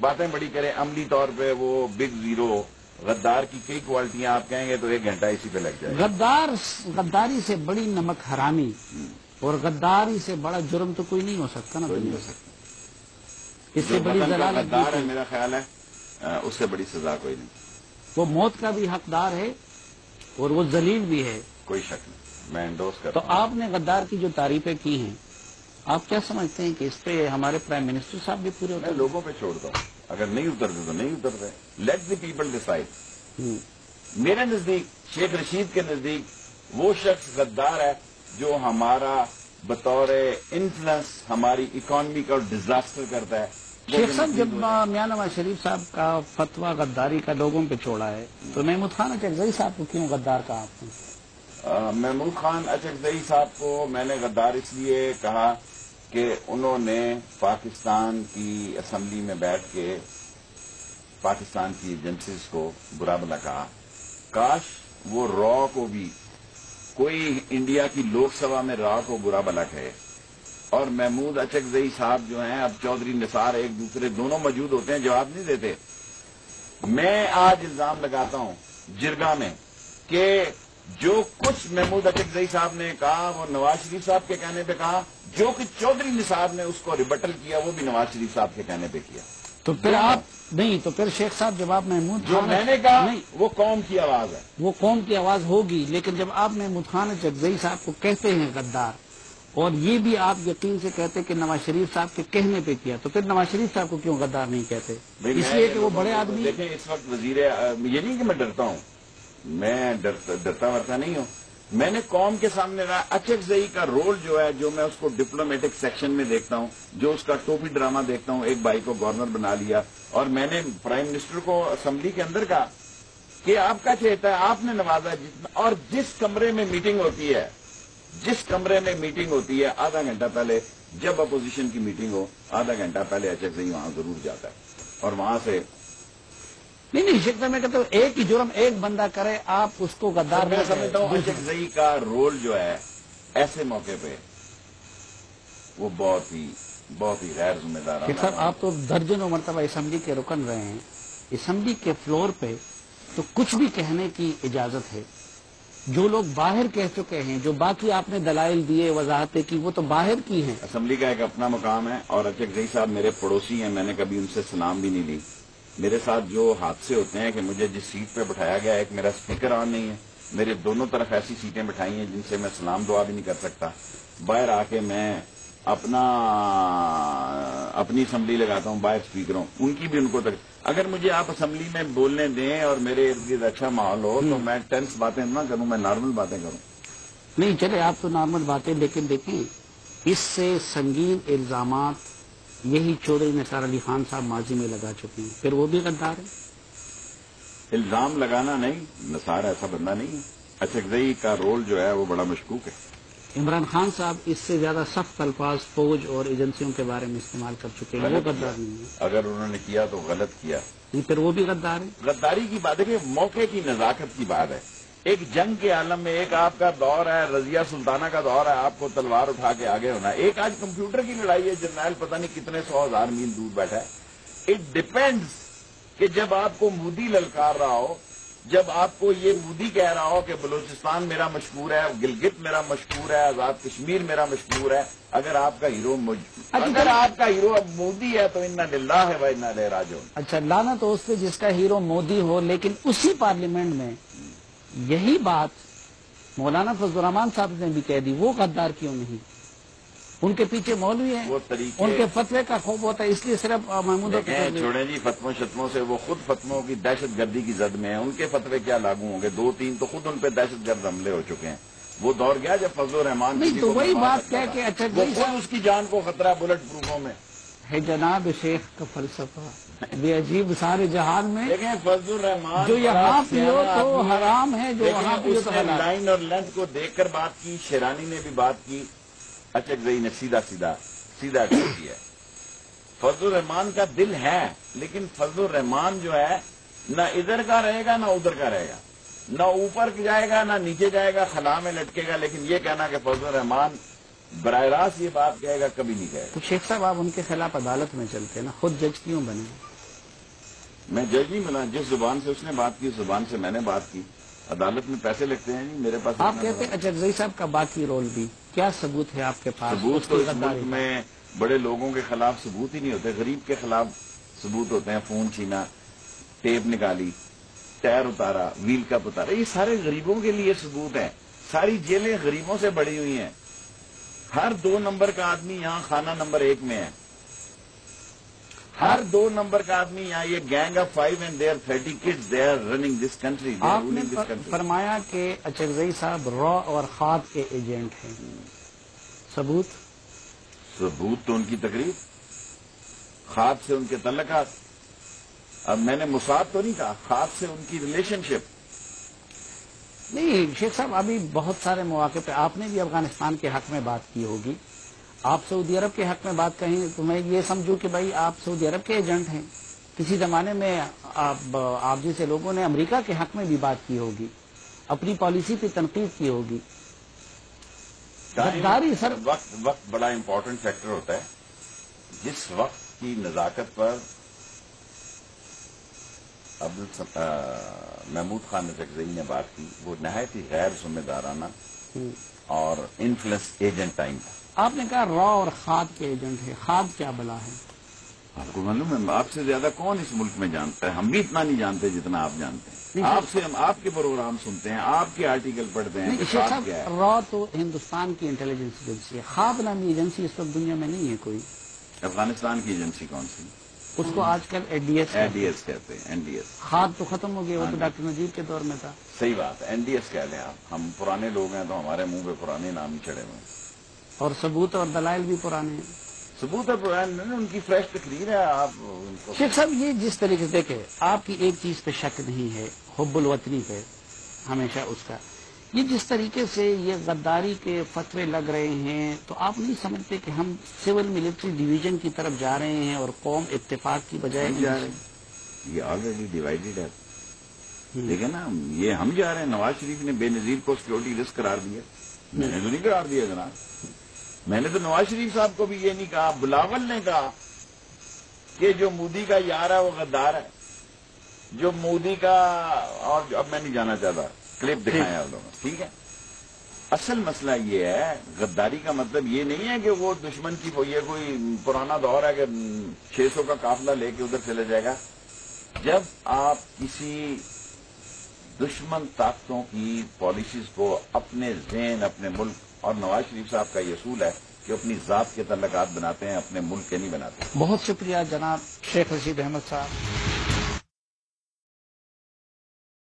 باتیں بڑی کریں، عملی طور پہ وہ بگ زیرو غدار کی کئی کوالٹیاں آپ کہیں گے تو 1 گھنٹہ اسی پہ لگ جائے گا۔ غداری سے بڑی نمک حرامی اور غداری سے بڑا جرم تو کوئی نہیں ہو سکتا نا کوئی نہیں دنیا ہو سے۔ سکتا۔ اس سے جو بڑی وطن کا ضلالت غدار ہے میرا خیال ہے اس سے بڑی سزا کوئی نہیں، وہ موت کا بھی حقدار ہے اور وہ ذلیل بھی ہے۔ کوئی شک نہیں، میں انڈوس تو کرتا ہوں۔ آپ نے غدار کی جو تعریفیں کی ہیں، آپ کیا سمجھتے ہیں کہ اس پہ ہمارے پرائم منسٹر صاحب بھی پورے میں ہوتے لوگوں پہ چھوڑتا ہوں، اگر نہیں اترتے تو نہیں اترتے، لیٹ دی پیپل ڈیسائڈ۔ ہیں؟ میرے نزدیک، شیخ رشید کے نزدیک وہ شخص غدار ہے جو ہمارا بطور انفلوئنس ہماری اکانومی کا ڈیزاسٹر کرتا ہے۔ شیخ صاحب، جب میاں نواز شریف صاحب کا فتویٰ غداری کا لوگوں پہ چھوڑا ہے تو محمود خان اچکزئی صاحب کو کیوں غدار کہا آپ نے؟ محمود خان اچکزئی صاحب کو میں نے غدار اس لیے کہا کہ انہوں نے پاکستان کی اسمبلی میں بیٹھ کے پاکستان کی ایجنسیز کو برا بھلا کہا۔ کاش وہ را کو بھی کوئی انڈیا کی لوک سبھا میں را کو برا بھلا کہے۔ اور محمود اچکزئی صاحب جو ہیں، اب چودھری نثار ایک دوسرے دونوں موجود ہوتے ہیں، جواب نہیں دیتے۔ میں آج الزام لگاتا ہوں جرگا میں کہ جو کچھ محمود اچکزئی صاحب نے کہا وہ نواز شریف صاحب کے کہنے پہ کہا، جو کہ چودھری نثار نے اس کو ریبٹل کیا وہ بھی نواز شریف صاحب کے کہنے پہ کیا۔ تو پھر آپ نہیں، تو پھر شیخ صاحب جب آپ محمود جو خان میں نے کہا نہیں، وہ قوم کی آواز ہے۔ وہ قوم کی آواز ہوگی، لیکن جب آپ محمود خان اچکزئی صاحب کو کہتے ہیں غدار، اور یہ بھی آپ یقین سے کہتے کہ نواز شریف صاحب کے کہنے پہ کیا، تو پھر نواز شریف صاحب کو کیوں غدار نہیں کہتے؟ اس لیے کہ وہ بڑے آدمی۔ دیکھیں اس وقت وزیر، یہ نہیں کہ میں ڈرتا ہوں، میں ڈرتا ورتا نہیں ہوں، میں نے قوم کے سامنے رہا۔ اچکزئی کا رول جو ہے، جو میں اس کو ڈپلومیٹک سیکشن میں دیکھتا ہوں، جو اس کا ٹوپی ڈرامہ دیکھتا ہوں، ایک بھائی کو گورنر بنا لیا، اور میں نے پرائم منسٹر کو اسمبلی کے اندر کہا کہ آپ کا چہتا ہے، آپ نے نوازا جتنا، اور جس کمرے میں میٹنگ ہوتی ہے، جس کمرے میں میٹنگ ہوتی ہے، آدھا گھنٹہ پہلے، جب اپوزیشن کی میٹنگ ہو آدھا گھنٹہ پہلے اچکزئی وہاں ضرور جاتا ہے، اور وہاں سے نہیں شیخ صاحب، میں کہتا ہوں ایک ہی جرم ایک بندہ کرے، آپ اس کو غدار میں نہ سمجھتا ہوں کہیں۔ اچکزئی کا رول جو ہے ایسے موقع پہ وہ بہت ہی غیر ذمہ دار۔ شیخ صاحب، آپ تو درجنوں مرتبہ اسمبلی کے رکن رہے ہیں، اسمبلی کے فلور پہ تو کچھ بھی کہنے کی اجازت ہے۔ جو لوگ باہر کہہ چکے ہیں، جو باقی آپ نے دلائل دیے، وضاحتیں کی، وہ تو باہر کی ہیں۔ اسمبلی کا ایک اپنا مقام ہے، اور اچکزئی صاحب میرے پڑوسی ہیں، میں نے کبھی ان سے سلام بھی نہیں لی۔ میرے ساتھ جو حادثے ہوتے ہیں کہ مجھے جس سیٹ پہ بٹھایا گیا، ایک میرا اسپیکر آن نہیں ہے، میرے دونوں طرف ایسی سیٹیں بٹھائی ہیں جن سے میں سلام دعا بھی نہیں کر سکتا۔ باہر آ کے میں اپنی اسمبلی لگاتا ہوں، باہر اسپیکروں ان کی بھی ان کو اگر مجھے آپ اسمبلی میں بولنے دیں اور میرے ارد گرد اچھا ماحول ہو تو میں ٹینس باتیں نہ کروں، میں نارمل باتیں کروں۔ نہیں چلے، آپ تو نارمل باتیں، لیکن دیکھیں اس سے سنگین الزامات یہی چودھری نثار علی خان صاحب ماضی میں لگا چکے ہیں، پھر وہ بھی غدار ہے۔ الزام لگانا نہیں، نثار ایسا بندہ نہیں ہے۔ اچکزئی کا رول جو ہے وہ بڑا مشکوک ہے۔ عمران خان صاحب اس سے زیادہ سخت الفاظ فوج اور ایجنسیوں کے بارے میں استعمال کر چکے ہیں، وہ غدار نہیں ہے۔ اگر انہوں نے کیا تو غلط کیا۔ نہیں، پھر وہ بھی غدار ہے۔ غداری کی بات ہے کہ موقع کی نزاکت کی بات ہے۔ ایک جنگ کے عالم میں، ایک آپ کا دور ہے، رضیہ سلطانہ کا دور ہے، آپ کو تلوار اٹھا کے آگے ہونا ہے۔ ایک آج کمپیوٹر کی لڑائی ہے، جرنیل پتہ نہیں کتنے 100,000 میل دور بیٹھا ہے۔ اٹ ڈیپینڈز کہ جب آپ کو مودی للکار رہا ہو، جب آپ کو یہ مودی کہہ رہا ہو کہ بلوچستان میرا مشکور ہے، گلگت میرا مشکور ہے، آزاد کشمیر میرا مشکور ہے، اگر آپ کا ہیرو اب مودی ہے تو انا للہ و انا الیہ راجعون۔ اچھا، لعنت ہو اس پہ جس کا ہیرو مودی ہو، لیکن اسی پارلیمنٹ میں یہی بات مولانا فضل الرحمان صاحب نے بھی کہہ دی، وہ غدار کیوں نہیں؟ ان کے پیچھے مولوی ہیں، وہ طریقے ان کے فتوے کا خوف ہوتا ہے، اس لیے صرف محمود چھوڑیں جی فتووں شتموں سے، وہ خود فتووں کی دہشت گردی کی زد میں ہیں، ان کے فتوے کیا لاگو ہوں گے؟ 2-3 تو خود ان پہ دہشت گرد حملے ہو چکے ہیں۔ وہ دور گیا جب فضل الرحمان نہیں، تو وہی بات کہہ کے اچھا وہ خود اس کی جان کو خطرہ بلٹ پروفوں میں ہے۔ جناب شیخ کا فلسفہ بے عجیب سارے جہان میں، دیکھیں فضل الرحمان جو یہاں پیو تو حرام ہے، جو وہاں پیو تو حلال۔ لائن اور لینتھ کو دیکھ کر بات کی، شیرانی نے بھی بات کی، اچکزئی نے سیدھا کیا۔ فضل الرحمان کا دل ہے، لیکن فضل الرحمان جو ہے نہ ادھر کا رہے گا نہ ادھر کا رہے گا، نہ اوپر جائے گا نہ نیچے جائے گا، خلا میں لٹکے گا، لیکن یہ کہنا کہ فضل الرحمان براہ راست یہ بات کہے گا، کبھی نہیں کہے گا۔ تو شیخ صاحب، آپ ان کے خلاف عدالت میں چلتے ہیں نا، خود جج کیوں بنے؟ میں جج نہیں بنا، جس زبان سے اس نے بات کی اس زبان سے میں نے بات کی. عدالت میں پیسے لگتے ہیں نہیں میرے پاس. آپ کہتے ہیں اچرزئی صاحب کا باقی رول بھی، کیا ثبوت ہے آپ کے پاس؟ ثبوت تو اس اس کی غداری ملک کا؟ میں بڑے لوگوں کے خلاف ثبوت ہی نہیں ہوتے، غریب کے خلاف ثبوت ہوتے ہیں. فون چھینا، ٹیپ نکالی، ٹائر اتارا، ویل کپ اتارا، یہ سارے غریبوں کے لیے ثبوت ہیں. ساری جیلیں غریبوں سے بڑی ہوئی ہیں. ہر 2 نمبر کا آدمی یہاں خانہ نمبر 1 میں ہے. ہر 2 نمبر کا آدمی یہاں. یہ gang of 5 and they are 30 kids, they are running this country, they are آپ نے ruling this country. فرمایا کہ اچرزئی صاحب را اور خواب کے ایجنٹ ہیں. ثبوت؟ ثبوت تو ان کی تقریر، خواب سے ان کے تعلقات. اب میں نے مصاب تو نہیں کہا، خواب سے ان کی ریلیشن شپ. نہیں شیخ صاحب، ابھی بہت سارے مواقع پہ آپ نے بھی افغانستان کے حق میں بات کی ہوگی. آپ سعودی عرب کے حق میں بات کہیں تو میں یہ سمجھوں کہ بھائی آپ سعودی عرب کے ایجنٹ ہیں. کسی زمانے میں آپ جیسے لوگوں نے امریکہ کے حق میں بھی بات کی ہوگی، اپنی پالیسی پہ تنقید کی ہوگی. غداری سر، وقت بڑا امپورٹنٹ فیکٹر ہوتا ہے. جس وقت کی نزاکت پر محمود خان اچرزئی نے بات کی وہ نہایت ہی غیر ذمہ دارانہ اور انفلوئنس ایجنٹ ٹائم تھا. آپ نے کہا را اور خواب کے ایجنٹ ہے. خواب کیا بلا ہے؟ آپ کو معلوم ہے آپ سے زیادہ کون اس ملک میں جانتا ہے؟ ہم بھی اتنا نہیں جانتے جتنا آپ جانتے ہیں. آپ سے ہم آپ کے پروگرام سنتے ہیں، آپ کے آرٹیکل پڑھتے ہیں کہ شیخ خواب کیا ہے. صاحب، را تو ہندوستان کی انٹیلیجنس ایجنسی ہے، خواب نامی ایجنسی اس وقت دنیا میں نہیں ہے کوئی. افغانستان کی ایجنسی کون سی؟ اس کو آج کل این ڈی ایس کہتے ہیں. N D S. خواب تو ختم ہو گیا، وہ تو ڈاکٹر نجیب کے دور میں تھا. صحیح بات ہے، این ڈی ایس کہہ لیں آپ. ہم پرانے لوگ ہیں تو ہمارے منہ پہ پرانے نام ہی چڑھے ہوئے ہیں. اور ثبوت اور دلائل بھی پرانے ہیں. ثبوت اور پرانے ان کی فریش تقریر ہے. آپ ان کو شیخ صاحب، یہ جس طریقے سے دیکھیں، آپ کی ایک چیز پہ شک نہیں ہے، حب الوطنی پہ ہمیشہ اس کا. یہ جس طریقے سے یہ غداری کے فتوے لگ رہے ہیں تو آپ نہیں سمجھتے کہ ہم سول ملٹری ڈویژن کی طرف جا رہے ہیں اور قوم اتفاق کی بجائے ہم جا رہے ہیں. یہ آلریڈی ڈیوائیڈڈ ہے. دیکھیں نا، یہ ہم جا رہے ہیں. نواز شریف نے بے نظیر کو سیکورٹی رسک قرار دیا. میں نے تو نہیں قرار دیا جناب. میں نے تو نواز شریف صاحب کو بھی یہ نہیں کہا. بلاول نے کہا کہ جو مودی کا یار ہے وہ غدار ہے. جو مودی کا، اور اب میں نہیں جانا چاہتا، کلپ دکھائیں آپ لوگوں. ٹھیک ہے، اصل مسئلہ یہ ہے غداری کا مطلب یہ نہیں ہے کہ وہ دشمن کی یہ کوئی پرانا دور ہے کہ 600 کا قافلہ لے کے ادھر چلے جائے گا. جب آپ کسی دشمن طاقتوں کی پالیسیز کو اپنے ذہن، اپنے ملک، اور نواز شریف صاحب کا یہ اصول ہے کہ اپنی ذات کے تعلقات بناتے ہیں، اپنے ملک کے نہیں بناتے. بہت شکریہ جناب شیخ رشید احمد صاحب.